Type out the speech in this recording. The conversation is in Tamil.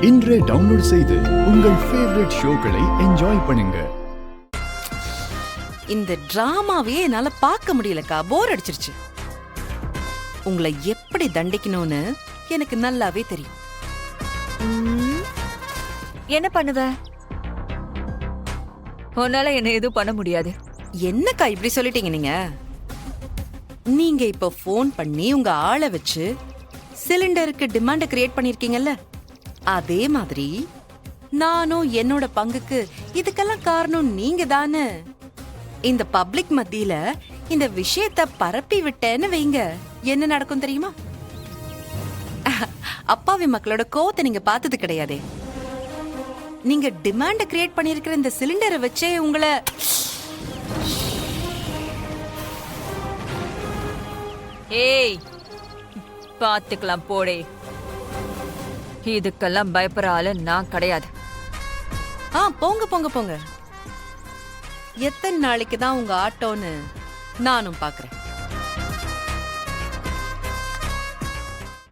இன்றே டவுன்லோட் செய்து உங்கள் ஃபேவரட் ஷோக்களை என்ஜாய் பண்ணுங்க. இந்த டிராமாவே என்னால பார்க்க முடியலக்கா, போர் அடிச்சிருச்சு. உங்களை எப்படி தண்டிக்கணும்னு எனக்கு நல்லாவே தெரியும். என்ன பண்ணுவ? உன்னால என்ன எதுவும் பண்ண முடியாது. என்னக்கா இப்படி சொல்லிட்டீங்க? நீங்க இப்ப போன் பண்ணி உங்க ஆளை வச்சு சிலிண்டருக்கு டிமாண்ட கிரியேட் பண்ணிருக்கீங்கல்ல, அதே மாதிரி நானும் என்னோட பங்குக்கு இதுக்கெல்லாம் காரணம் நீங்க தானே. இந்த பப்ளிக் மத்தியில இந்த விஷயத்தை பரப்பி விட்டேன்னு வைங்க, என்ன நடக்கும் தெரியுமா? அப்பாவி மக்களோட கோவத்தை நீங்க பார்த்தது கிடையாதே. நீங்க டிமாண்ட கிரியேட் பண்ணிருக்கிற இந்த சிலிண்டரை வச்சே உங்களை ஏய் பாத்துக்கலாம் போடே. இதுக்கெல்லாம் பயப்படுற ஆளு நான் கிடையாது. போங்க போங்க போங்க. எத்தனை நாளைக்கு தான் உங்க ஆட்டோன்னு நானும் பாக்குறேன்.